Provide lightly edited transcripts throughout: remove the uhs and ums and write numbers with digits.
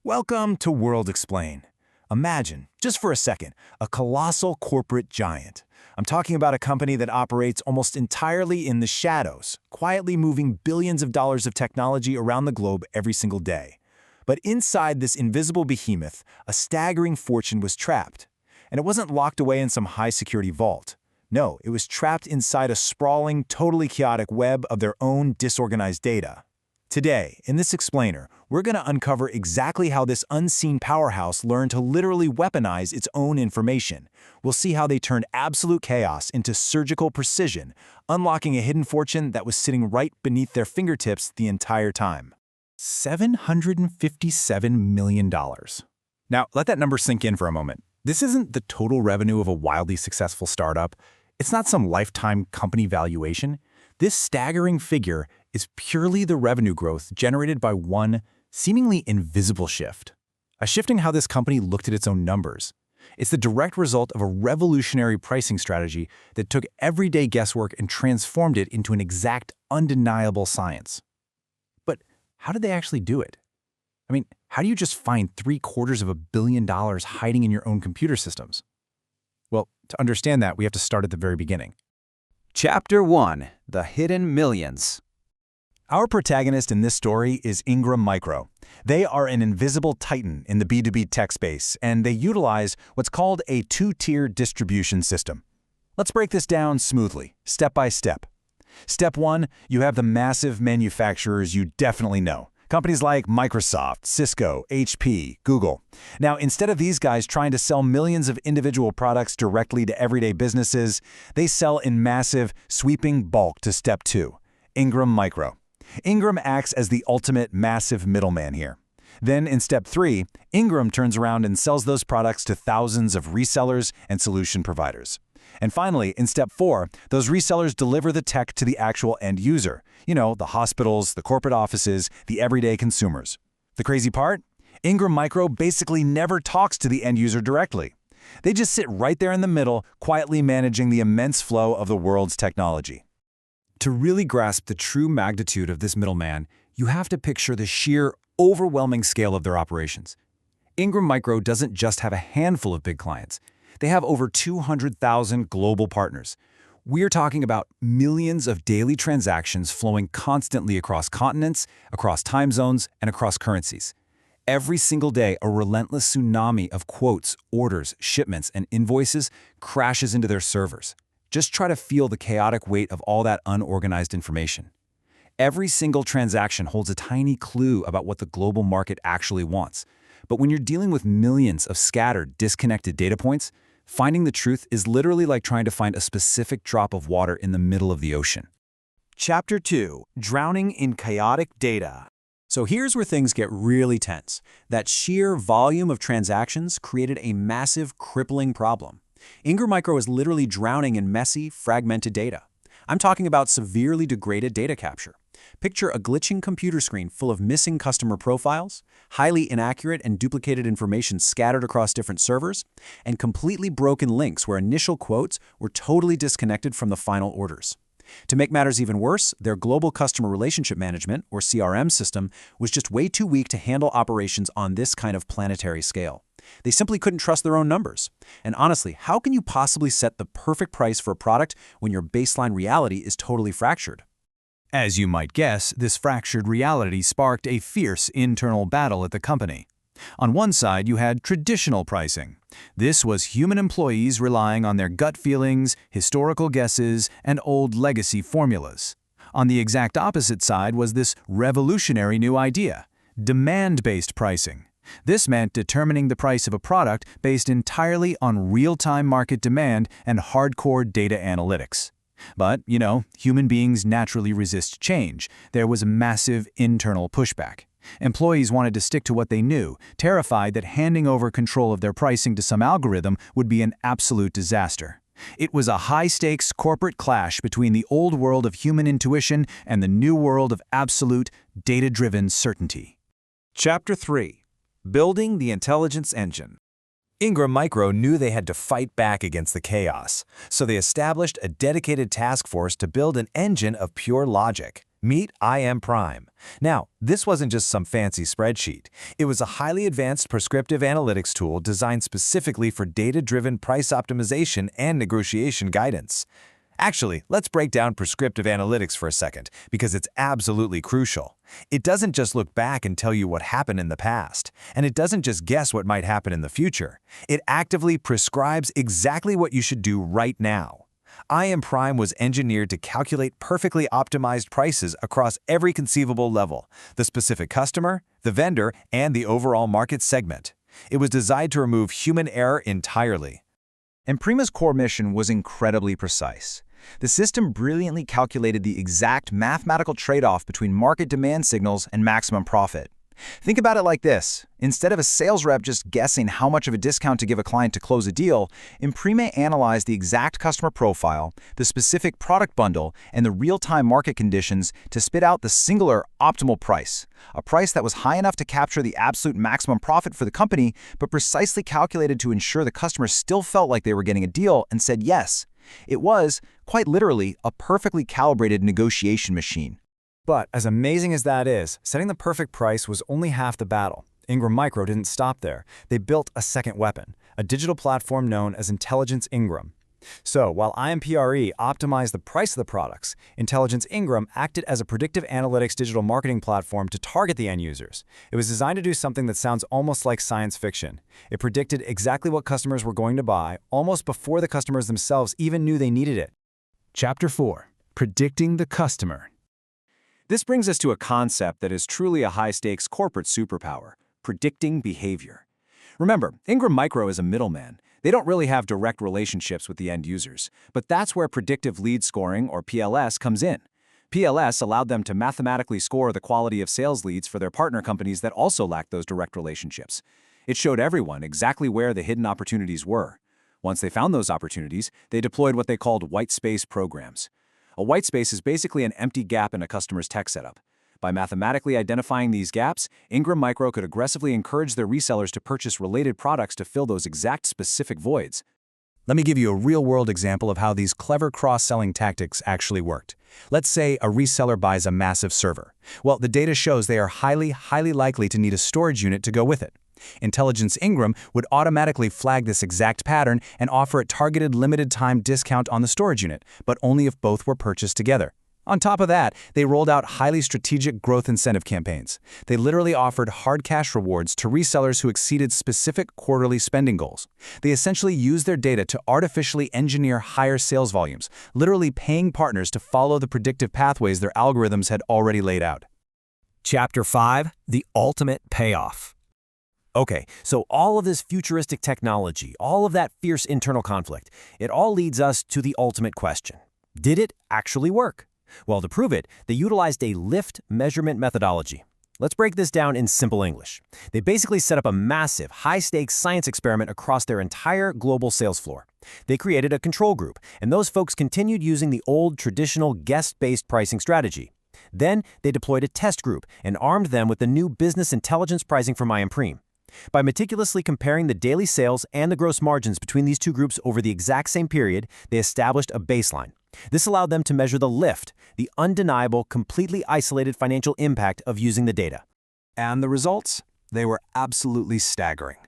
Welcome to WorldXplain. Imagine, just for a second, a colossal corporate giant. I'm talking about a company that operates almost entirely in the shadows, quietly moving billions of dollars of technology around the globe every single day. But inside this invisible behemoth, a staggering fortune was trapped. And it wasn't locked away in some high-security vault. No, it was trapped inside a sprawling, totally chaotic web of their own disorganized data. Today, in this explainer, we're going to uncover exactly how this unseen powerhouse learned to literally weaponize its own information. We'll see how they turned absolute chaos into surgical precision, unlocking a hidden fortune that was sitting right beneath their fingertips the entire time. $757 million. Now, let that number sink in for a moment. This isn't the total revenue of a wildly successful startup. It's not some lifetime company valuation. This staggering figure is purely the revenue growth generated by one seemingly invisible shift. A shift in how this company looked at its own numbers. It's the direct result of a revolutionary pricing strategy that took everyday guesswork and transformed it into an exact, undeniable science. But how did they actually do it? I mean, how do you just find $750 million hiding in your own computer systems? Well, to understand that, we have to start at the very beginning. Chapter 1: The Hidden Millions. Our protagonist in this story is Ingram Micro. They are an invisible titan in the B2B tech space, and they utilize what's called a two-tier distribution system. Let's break this down smoothly, step by step. Step 1, you have the massive manufacturers you definitely know. Companies like Microsoft, Cisco, HP, Google. Now, instead of these guys trying to sell millions of individual products directly to everyday businesses, they sell in massive, sweeping bulk to Step 2, Ingram Micro. Ingram acts as the ultimate massive middleman here. Then in Step 3, Ingram turns around and sells those products to thousands of resellers and solution providers. And finally, in Step 4, those resellers deliver the tech to the actual end user. You know, the hospitals, the corporate offices, the everyday consumers. The crazy part? Ingram Micro basically never talks to the end user directly. They just sit right there in the middle, quietly managing the immense flow of the world's technology. To really grasp the true magnitude of this middleman, you have to picture the sheer, overwhelming scale of their operations. Ingram Micro doesn't just have a handful of big clients. They have over 200,000 global partners. We're talking about millions of daily transactions flowing constantly across continents, across time zones, and across currencies. Every single day, a relentless tsunami of quotes, orders, shipments, and invoices crashes into their servers. Just try to feel the chaotic weight of all that unorganized information. Every single transaction holds a tiny clue about what the global market actually wants. But when you're dealing with millions of scattered, disconnected data points, finding the truth is literally like trying to find a specific drop of water in the middle of the ocean. Chapter 2: Drowning in Chaotic Data. So here's where things get really tense. That sheer volume of transactions created a massive, crippling problem. Ingram Micro is literally drowning in messy, fragmented data. I'm talking about severely degraded data capture. Picture a glitching computer screen full of missing customer profiles, highly inaccurate and duplicated information scattered across different servers, and completely broken links where initial quotes were totally disconnected from the final orders. To make matters even worse, their global customer relationship management, or CRM system, was just way too weak to handle operations on this kind of planetary scale. They simply couldn't trust their own numbers. And honestly, how can you possibly set the perfect price for a product when your baseline reality is totally fractured? As you might guess, this fractured reality sparked a fierce internal battle at the company. On one side, you had traditional pricing. This was human employees relying on their gut feelings, historical guesses, and old legacy formulas. On the exact opposite side was this revolutionary new idea: demand-based pricing. This meant determining the price of a product based entirely on real-time market demand and hardcore data analytics. But, you know, human beings naturally resist change. There was a massive internal pushback. Employees wanted to stick to what they knew, terrified that handing over control of their pricing to some algorithm would be an absolute disaster. It was a high-stakes corporate clash between the old world of human intuition and the new world of absolute, data-driven certainty. Chapter 3: Building the Intelligence Engine. Ingram Micro knew they had to fight back against the chaos, so they established a dedicated task force to build an engine of pure logic. Meet IM Prime. Now, this wasn't just some fancy spreadsheet. It was a highly advanced prescriptive analytics tool designed specifically for data-driven price optimization and negotiation guidance. Actually, let's break down prescriptive analytics for a second, because it's absolutely crucial. It doesn't just look back and tell you what happened in the past, and it doesn't just guess what might happen in the future. It actively prescribes exactly what you should do right now. IM Prime was engineered to calculate perfectly optimized prices across every conceivable level: the specific customer, the vendor, and the overall market segment. It was designed to remove human error entirely. Imprima's core mission was incredibly precise. The system brilliantly calculated the exact mathematical trade-off between market demand signals and maximum profit. Think about it like this. Instead of a sales rep just guessing how much of a discount to give a client to close a deal, Imprima analyzed the exact customer profile, the specific product bundle, and the real-time market conditions to spit out the singular optimal price, a price that was high enough to capture the absolute maximum profit for the company, but precisely calculated to ensure the customer still felt like they were getting a deal and said yes. It was, quite literally, a perfectly calibrated negotiation machine. But as amazing as that is, setting the perfect price was only half the battle. Ingram Micro didn't stop there. They built a second weapon, a digital platform known as Intelligence Ingram. So, while IMPRE optimized the price of the products, Intelligence Ingram acted as a predictive analytics digital marketing platform to target the end users. It was designed to do something that sounds almost like science fiction. It predicted exactly what customers were going to buy, almost before the customers themselves even knew they needed it. Chapter 4. Predicting the Customer. This brings us to a concept that is truly a high-stakes corporate superpower: predicting behavior. Remember, Ingram Micro is a middleman. They don't really have direct relationships with the end users, but that's where predictive lead scoring, or PLS, comes in. PLS allowed them to mathematically score the quality of sales leads for their partner companies that also lacked those direct relationships. It showed everyone exactly where the hidden opportunities were. Once they found those opportunities, they deployed what they called white space programs. A white space is basically an empty gap in a customer's tech setup. By mathematically identifying these gaps, Ingram Micro could aggressively encourage their resellers to purchase related products to fill those exact specific voids. Let me give you a real-world example of how these clever cross-selling tactics actually worked. Let's say a reseller buys a massive server. Well, the data shows they are highly likely to need a storage unit to go with it. Intelligence Ingram would automatically flag this exact pattern and offer a targeted limited-time discount on the storage unit, but only if both were purchased together. On top of that, they rolled out highly strategic growth incentive campaigns. They literally offered hard cash rewards to resellers who exceeded specific quarterly spending goals. They essentially used their data to artificially engineer higher sales volumes, literally paying partners to follow the predictive pathways their algorithms had already laid out. Chapter 5. The Ultimate Payoff. Okay, so all of this futuristic technology, all of that fierce internal conflict, it all leads us to the ultimate question. Did it actually work? Well, to prove it, they utilized a lift measurement methodology. Let's break this down in simple English. They basically set up a massive, high-stakes science experiment across their entire global sales floor. They created a control group, and those folks continued using the old, traditional, guest-based pricing strategy. Then, they deployed a test group and armed them with the new business intelligence pricing from IMPRE. By meticulously comparing the daily sales and the gross margins between these two groups over the exact same period, they established a baseline. This allowed them to measure the lift, the undeniable, completely isolated financial impact of using the data. And the results? They were absolutely staggering.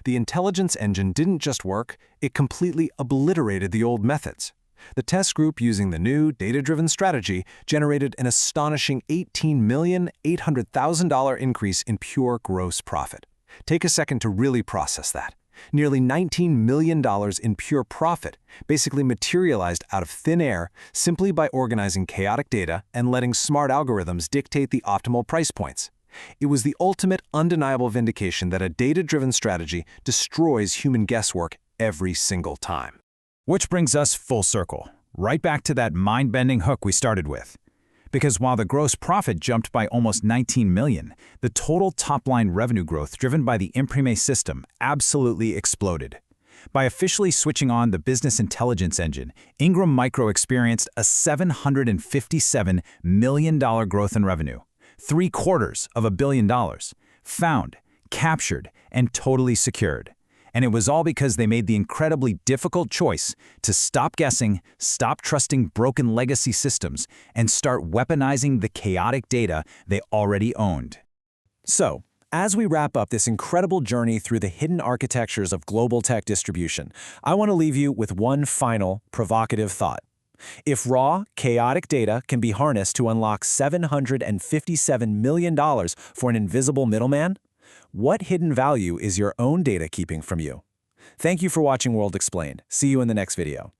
The intelligence engine didn't just work, it completely obliterated the old methods. The test group using the new data-driven strategy generated an astonishing $18,800,000 increase in pure gross profit. Take a second to really process that. Nearly $19 million in pure profit, basically materialized out of thin air simply by organizing chaotic data and letting smart algorithms dictate the optimal price points. It was the ultimate undeniable vindication that a data-driven strategy destroys human guesswork every single time. Which brings us full circle, right back to that mind-bending hook we started with. Because while the gross profit jumped by almost $19 million, the total top-line revenue growth driven by the Imprime system absolutely exploded. By officially switching on the business intelligence engine, Ingram Micro experienced a $757 million growth in revenue, $750 million, found, captured, and totally secured. And it was all because they made the incredibly difficult choice to stop guessing, stop trusting broken legacy systems, and start weaponizing the chaotic data they already owned. So, as we wrap up this incredible journey through the hidden architectures of global tech distribution, I want to leave you with one final, provocative thought. If raw, chaotic data can be harnessed to unlock $757 million for an invisible middleman, what hidden value is your own data keeping from you? Thank you for watching World Explained. See you in the next video.